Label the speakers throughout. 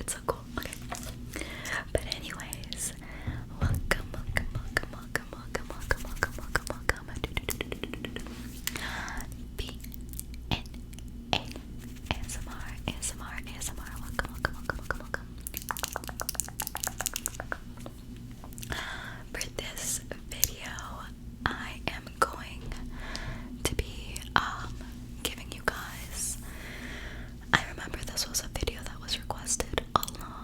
Speaker 1: It's so cool. Okay. But anyways, welcome. B-N-A ASMR. Welcome. For this video, I am going to be giving you guys. I remember this was a video that was requested a long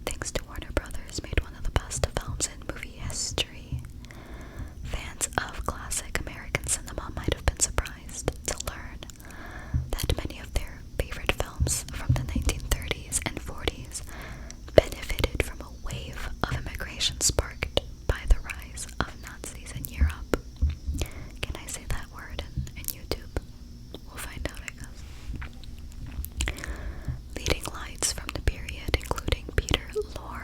Speaker 1: thanks to Warner Brothers, made one of the best films in movie history. Fans of classic American cinema might have been surprised to learn that many of their favorite films from the 1930s and 40s benefited from a wave of immigration sparked by the rise of Nazis in Europe. Can I say that word in YouTube? We'll find out, I guess. Leading lights from the period, including Peter Lorre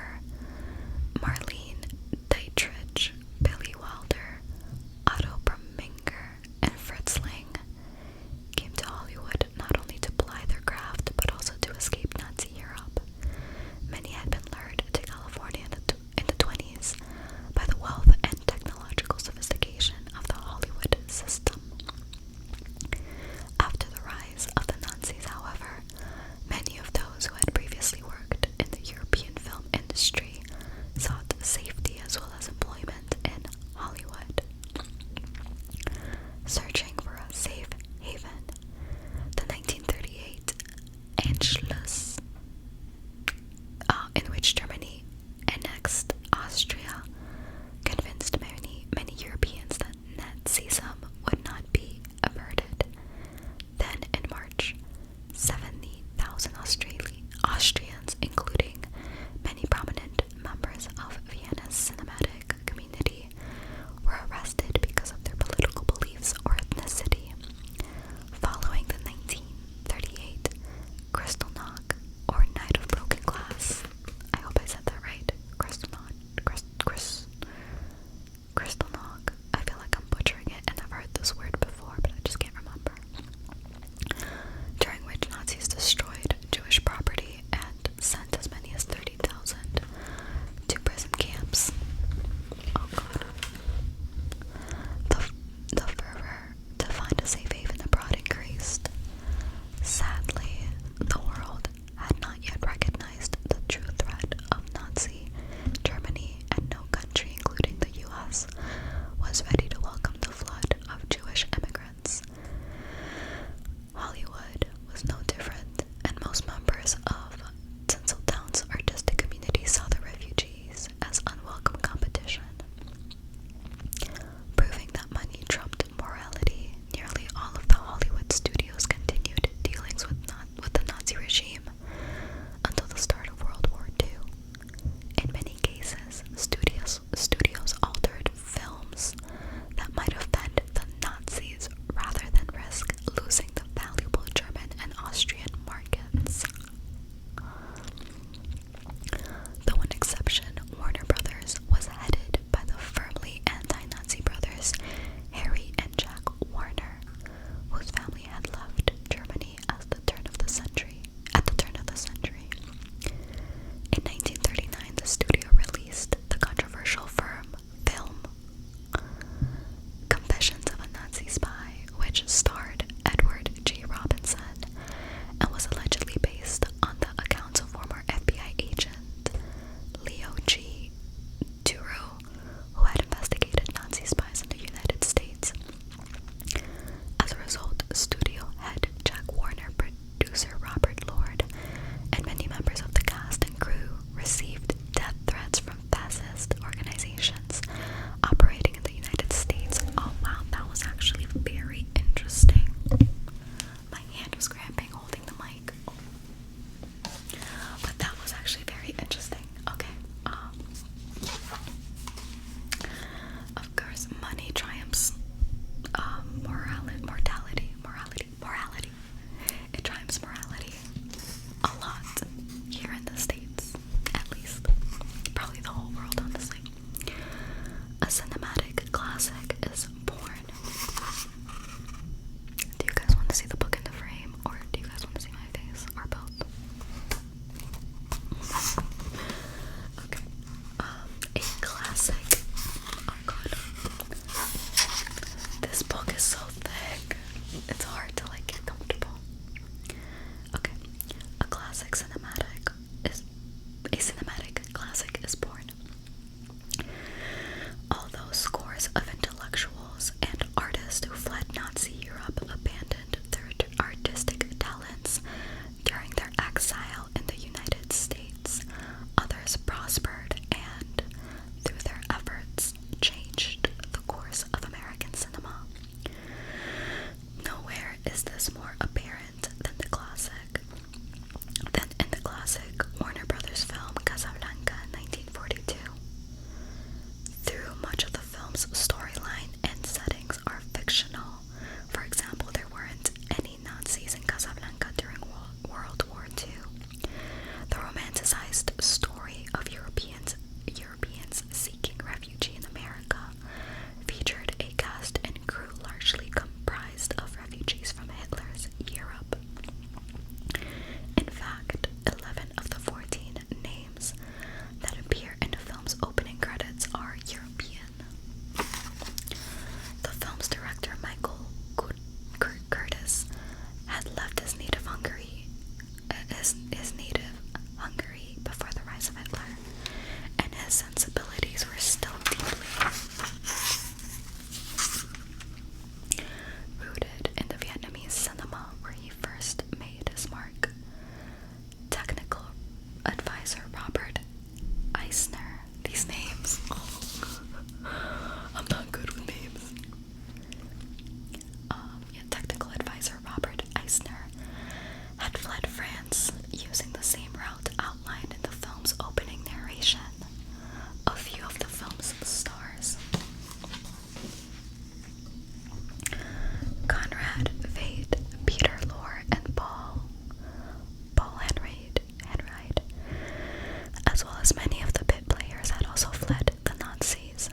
Speaker 1: as many of the pit players had also fled the Nazis.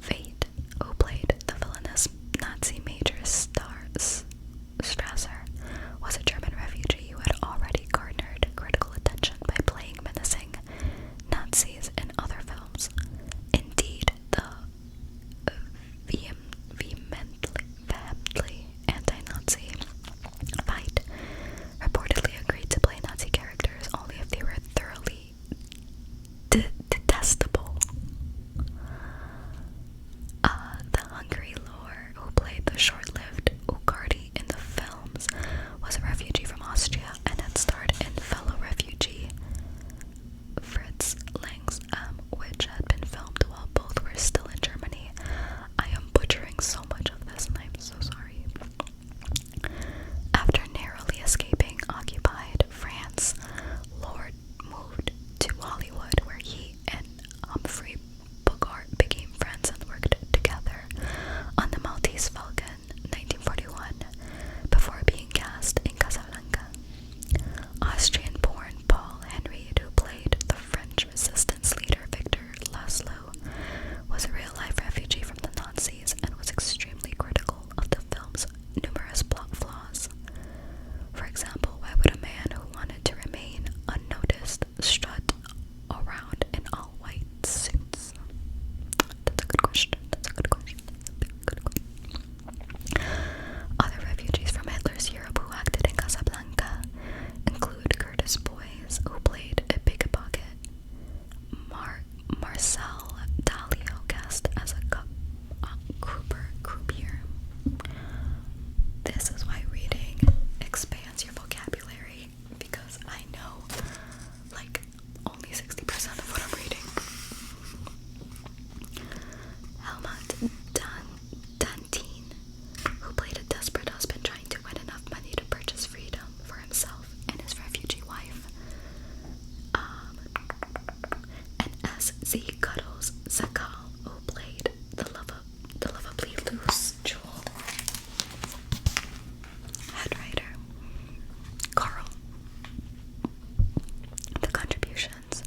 Speaker 1: Veit, who played the villainous Nazi Major Strasser, was a German refugee who had already garnered critical attention by playing menacing Nazis in other films. Indeed, the vehemently anti-Nazi Veit reportedly agreed to play Nazi characters only if they were thoroughly detestable. The Hungary lord who played the short-lived Ugardi in the films was a refugee from Austria and had starred in fellow refugee Fritz Lang's, which had been filmed while both were still in Germany. I am butchering so much of this and I'm so sorry. After narrowly escaping occupied France, Lord moved to Hollywood, where he and Humphrey Bogart became friends and worked together on The Maltese Falcon, 1941, before being cast in Casablanca. Austrian-born Paul Henry, who played the French resistance leader Victor Laszlo, was a real-life refugee from the Nazis and was extremely critical of the film's numerous plot flaws. For example, why would a man who wanted to remain unnoticed strut around in all-white suits? That's a good question. Other refugees from Hitler's Europe who acted in Casablanca include Curtis Boyes, who played a pickpocket, Marcel Dalio, cast as a croupier. This is why reading expands your vocabulary, because I know like only 60% of what I'm reading. Helmut Dantine, who played a desperate husband trying to win enough money to purchase freedom for himself and his refugee wife. And S.Z. Cuddles Zakal, who played the lovably loose, jeweled head writer. Carl. The contributions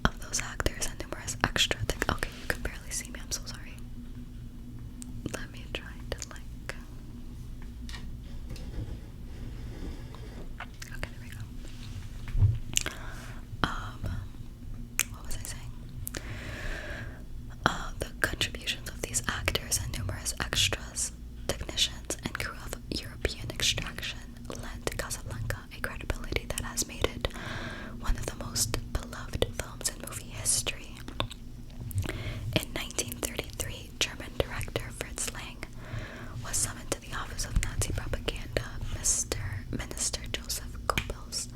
Speaker 1: of those actors and numerous extra okay, you can barely see me, I'm so sorry. Let me try to okay, there we go. What was I saying? The contributions of these actors and numerous extras, technicians, and crew of European extraction lent Casablanca a credibility that has made it one of the most beloved films in movie history. In 1933, German director Fritz Lang was summoned to the office of Nazi propaganda Minister Joseph Goebbels,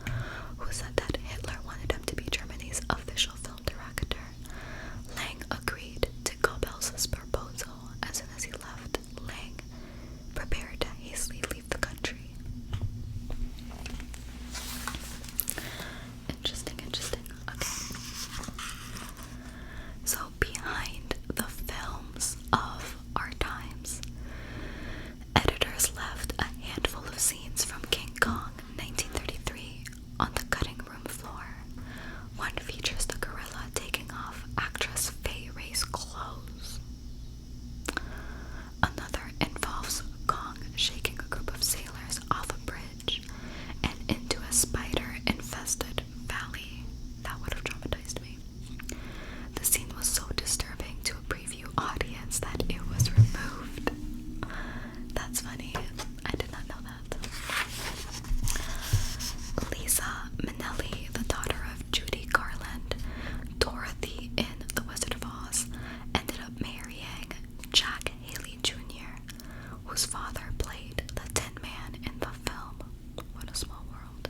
Speaker 1: who said that Hitler wanted him to be Germany's official film director. Lang agreed to Goebbels' proposal. As soon as he left, Lang prepared to hastily leave the country. Interesting. Okay. So behind the films of our times, editors left a handful of scenes from King Kong 1933 on the cutting room floor. One features the gorilla taking off actress Fay Ray's clothes. Another involves Kong shaking a group of sailors off a bridge and into a spider-infested valley. That would have traumatized me. The scene was so disturbing to a preview audience that it was removed. That's funny. I did not know that. Lisa Minnelli, the daughter of Judy Garland, Dorothy in The Wizard of Oz, ended up marrying Jack Haley Jr., whose father played the Tin Man in the film. What a small world.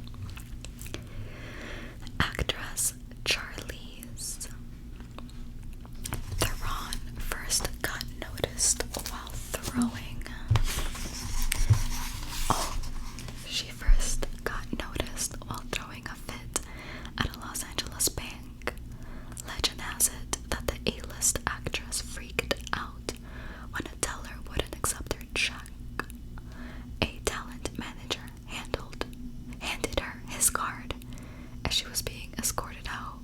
Speaker 1: Actress Charlize Theron first got noticed while throwing. She first got noticed while throwing a fit at a Los Angeles bank. Legend has it that the A-list actress freaked out when a teller wouldn't accept her check. A talent manager handed her his card as she was being escorted out.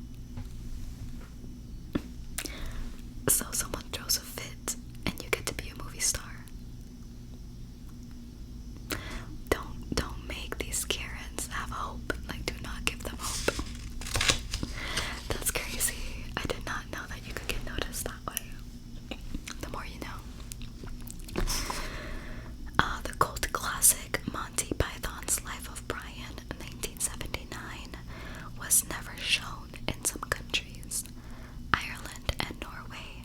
Speaker 1: was never shown in some countries. Ireland and Norway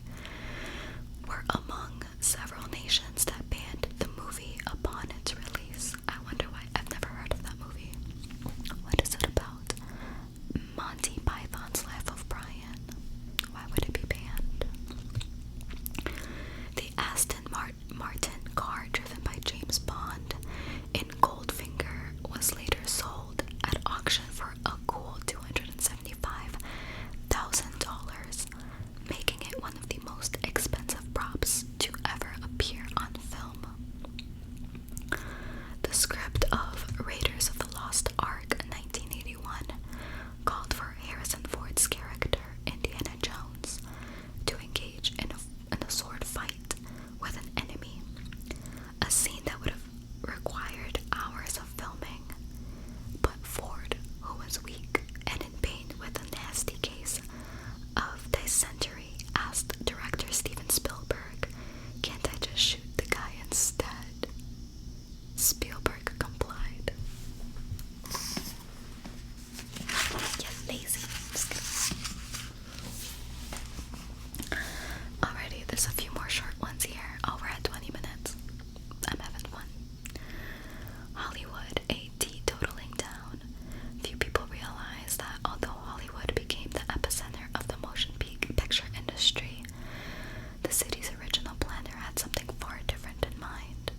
Speaker 1: were among several nations that banned the movie upon its release. I wonder why. I've never heard of that movie. What is it about? Monty Python's Life of Brian. Why would it be banned? The Aston Martin car driven by James Bond in Goldfinger was later sold at auction for a cool $275,000, making it one of the most expensive props to ever appear on film. The script of Raiders of the Lost Ark 1981 called for Harrison Ford's character, Indiana Jones, to engage in a sword fight with an enemy, a scene that would have required hours of filming. But Ford, who was weak and in pain with a nasty case of dysentery, asked director Steven Spielberg, "Can't I just shoot the guy instead?" Spielberg complied. You lazy. Alrighty, there's a few more short ones here. Oh, we're at 20 minutes. I'm having fun. Hollywood, a teetotaling town. Few people realize that although Hollywood became the epicenter of the motion picture industry, the city's original planner had something far different in mind.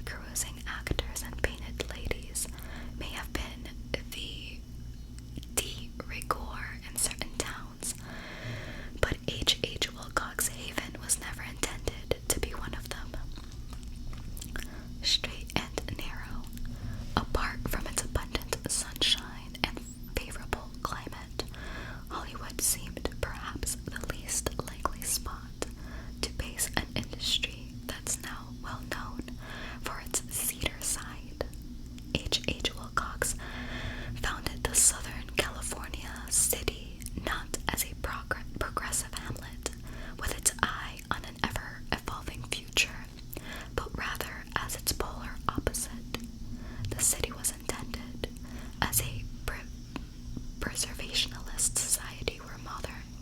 Speaker 1: Cruising actors and painted ladies may have been the de rigueur in certain towns, but H.H. Wilcox Haven was never intended to be one of them. Straight and narrow, apart from its abundant sunshine and favorable climate, Hollywood seemed perhaps the least likely spot to base an industry that's now well known for its theater side. H.H. Wilcox founded the Southern California city not as a progressive hamlet with its eye on an ever-evolving future, but rather as its polar opposite. The city was intended as a preservationist society where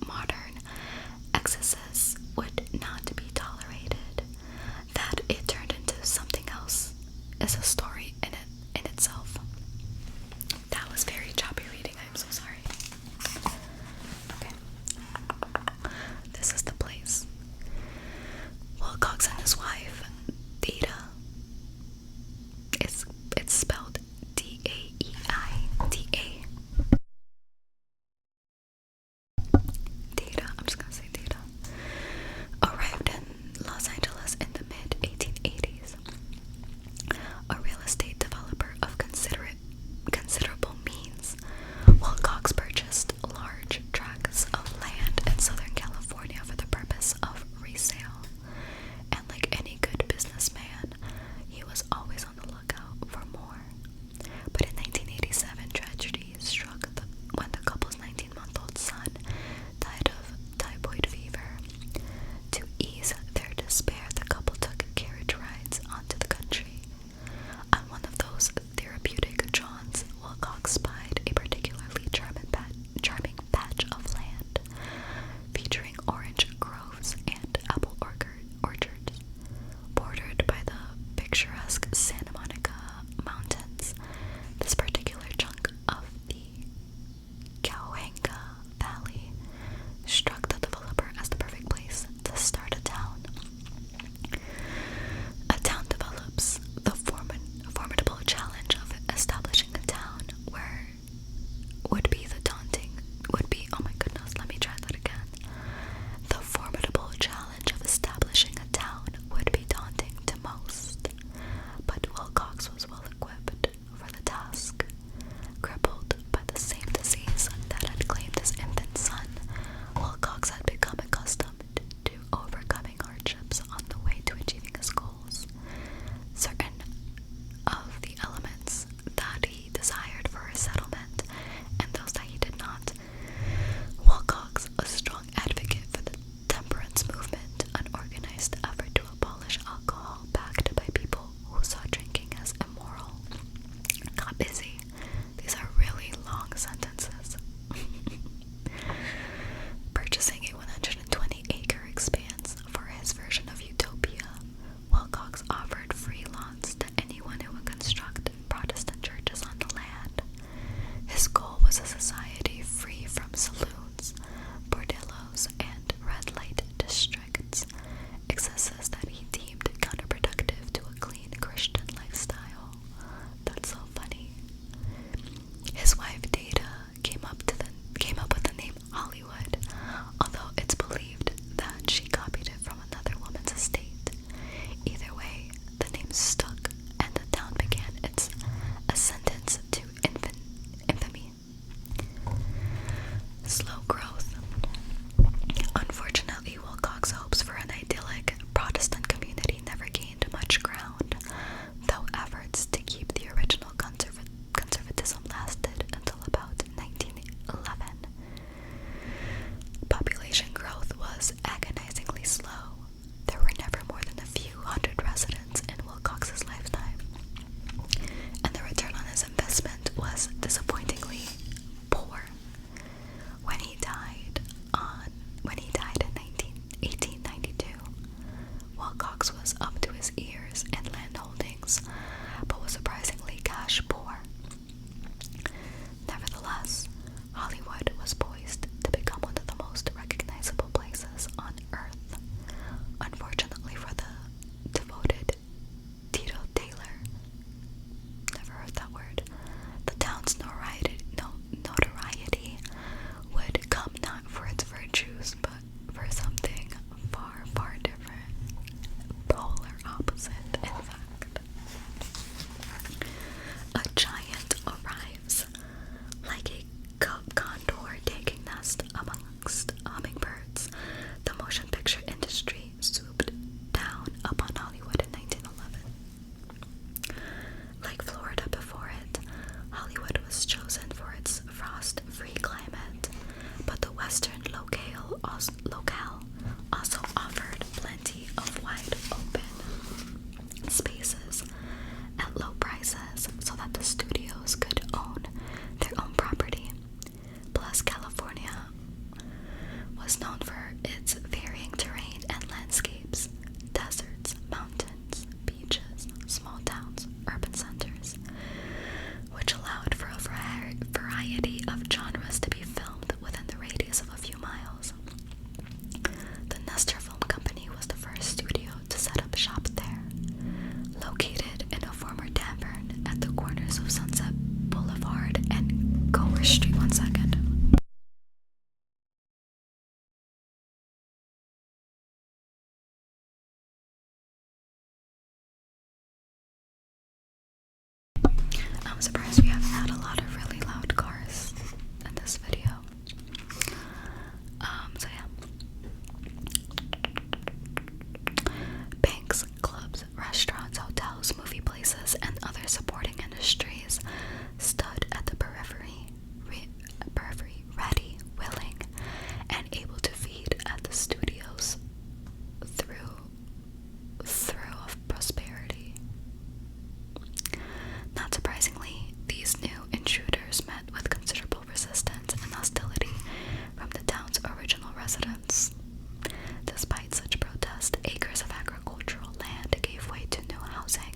Speaker 1: modern excesses would not be tolerated. That it turned into something else is a story in itself. That was very choppy reading. I'm so sorry. Okay. This is the place. Wilcox and his wife, Theta, it's spelled D-A-E-I-T-A, was a society free from saloons, bordellos, and red light districts, excesses that he deemed counterproductive to a clean Christian lifestyle. That's so funny. His wife Data came up with the name Hollywood, although it's believed that she copied it from another woman's estate. Either way, the name stuck, and the town began its ascendance to infamy. Slow growth. Unfortunately, Wilcox's hopes for an idyllic Protestant community never gained much ground, though efforts to keep the original conservatism lasted until about 1911. Population growth was agonizingly slow. There were never more than a few hundred residents in Wilcox's lifetime, and the return on his investment was disappointingly poor. When he died in 1892, Wilcox was up to his ears in land holdings, but was surprisingly cash poor. Nevertheless, Hollywood was poised to become one of the most recognizable places on Earth. Unfortunately for the devoted Tito Taylor, never heard that word, the town's notoriety would come not for its virtues, but for something far, far different. Polar opposite, in fact. A giant arrives, like a condor taking nest amongst hummingbirds. The motion picture industry swooped down upon Hollywood in 1911. Like Florida before it, Hollywood was chosen for its frost-free climate, but the western locale also offered plenty of wide open spaces at low prices so that the studios could own their own property. Plus, California was known for its varying terrain and landscapes: deserts, mountains, beaches, small towns, urban centers, which allowed for a variety of genres to be filmed within the radius of a few miles. The Nestor Film Company was the first studio to set up shop there, located in a former tavern at the corners of Sunset Boulevard and Gower Street. One second. I'm surprised we haven't had a lot of really loud cars in this video. So yeah. Banks, clubs, restaurants, hotels, movie places, and other supporting industries stood at the periphery, ready, willing, and able to feed at the studios through of prosperity. Not surprisingly, these new intruders met with considerable resistance and hostility from the town's original residents. Despite such protest, acres of agricultural land gave way to new housing,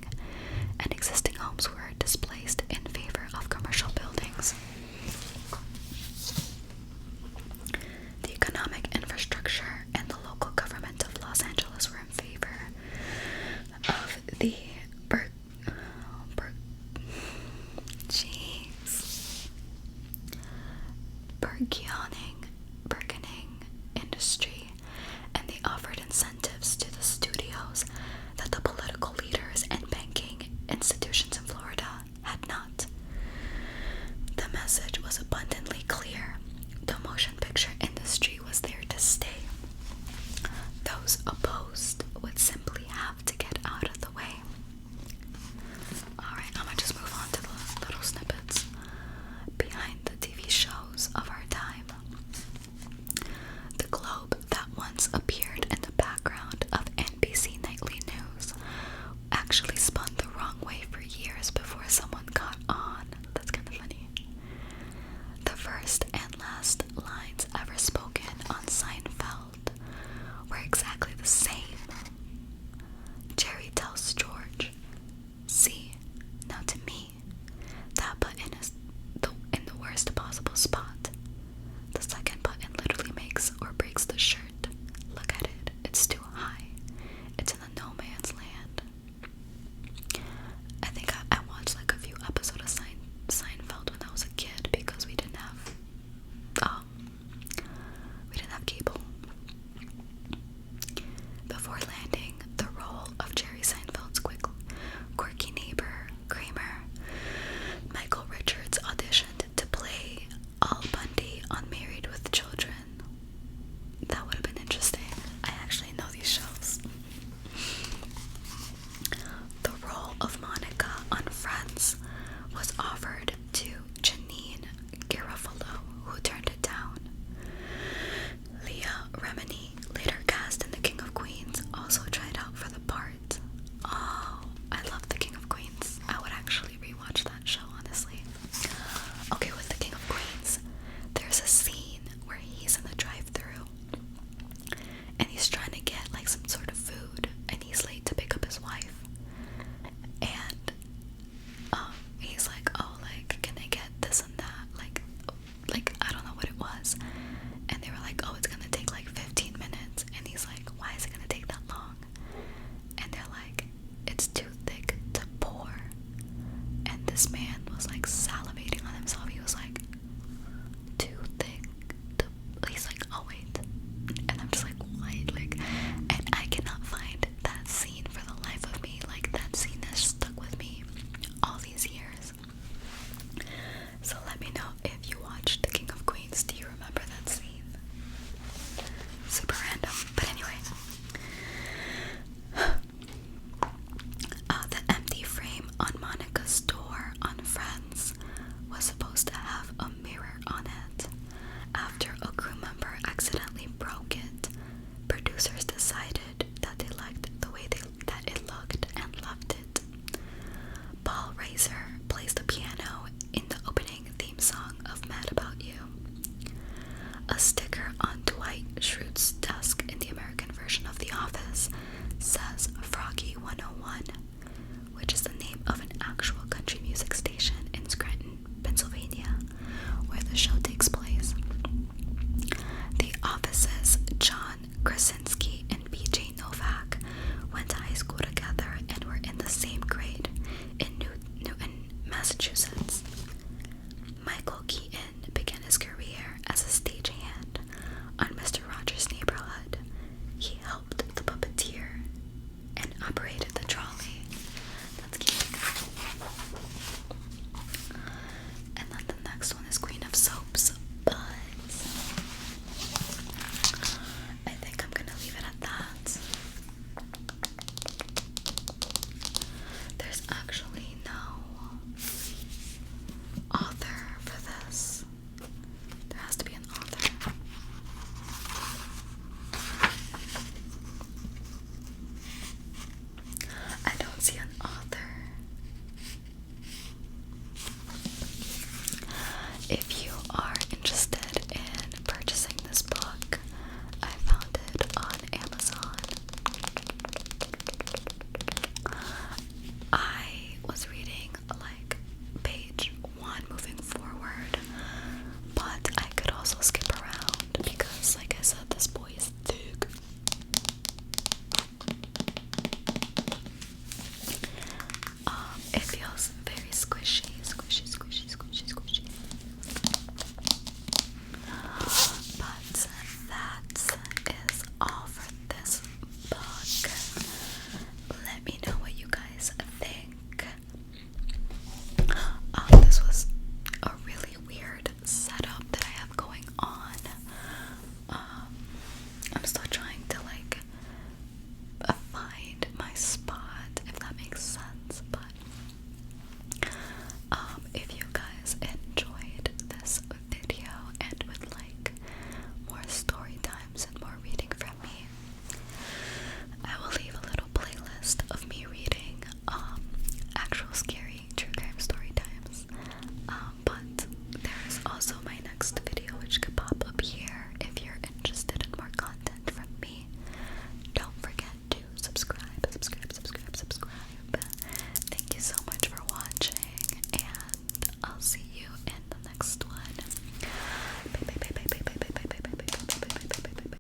Speaker 1: and existing homes were displaced in favor of commercial buildings. The economic infrastructure and the local government of Los Angeles were in favor of the burgeoning industry, and they offered incentives to the studios that the political leaders and banking institutions in Florida had not. The message was abundantly clear. The motion picture industry was there to stay. Those opposed would simply have to get out of the way. Alright, I'm gonna just move on to the little snippets behind the TV shows of our time. The Globe, that once appeared in the background of NBC Nightly News, actually spun the wrong way for years before someone caught on. That's kind of funny. The first and last lines ever spoken on Seinfeld were exactly the same